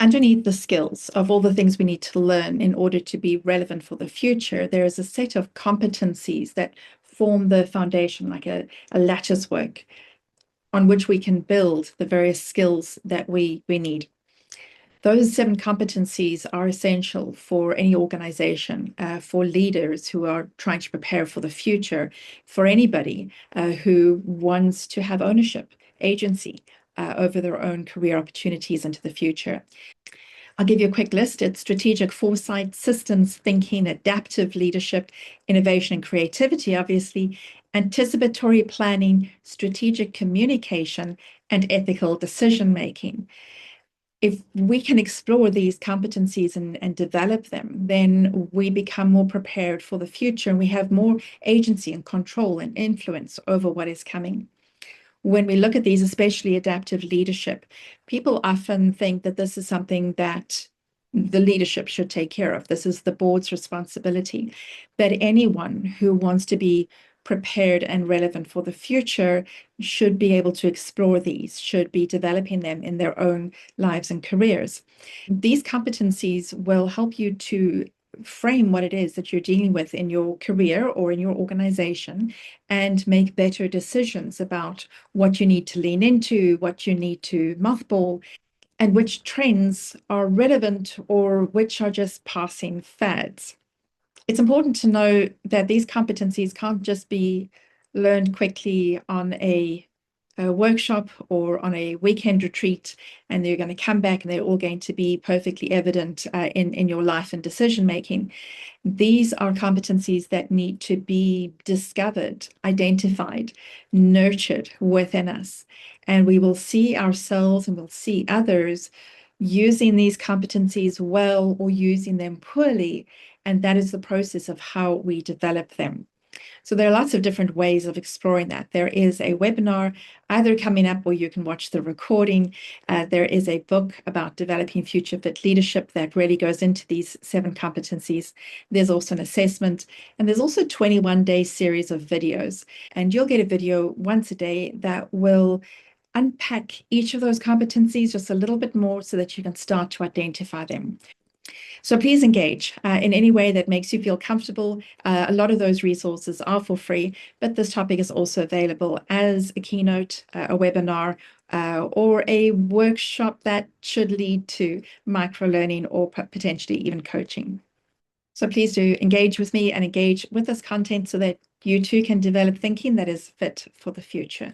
Underneath the skills of all the things we need to learn in order to be relevant for the future, there is a set of competencies that form the foundation, like a lattice work on which we can build the various skills that we need. Those 7 competencies are essential for any organization, for leaders who are trying to prepare for the future, for anybody who wants to have ownership, agency over their own career opportunities into the future. I'll give you a quick list. It's strategic foresight, systems thinking, adaptive leadership, innovation and creativity, obviously, anticipatory planning, strategic communication, and ethical decision-making. If we can explore these competencies and develop them, then we become more prepared for the future, and we have more agency and control and influence over what is coming. When we look at these, especially adaptive leadership, people often think that this is something that the leadership should take care of. This is the board's responsibility. But anyone who wants to be prepared and relevant for the future should be able to explore these, should be developing them in their own lives and careers. These competencies will help you to frame what it is that you're dealing with in your career or in your organization and make better decisions about what you need to lean into, what you need to mothball, and which trends are relevant or which are just passing fads. It's important to know that these competencies can't just be learned quickly on a workshop or on a weekend retreat, and they're going to come back and they're all going to be perfectly evident in your life and decision making. These are competencies that need to be discovered, identified, nurtured within us. And we will see ourselves and we'll see others using these competencies well or using them poorly. And that is the process of how we develop them. So there are lots of different ways of exploring that. There is a webinar either coming up or you can watch the recording. There is a book about developing future fit leadership that really goes into these 7 competencies. There's also an assessment, and there's also a 21-day series of videos. And you'll get a video once a day that will unpack each of those competencies just a little bit more so that you can start to identify them. So please engage in any way that makes you feel comfortable. A lot of those resources are for free, but this topic is also available as a keynote, a webinar, or a workshop that should lead to micro-learning or potentially even coaching. So please do engage with me and engage with this content so that you too can develop thinking that is fit for the future.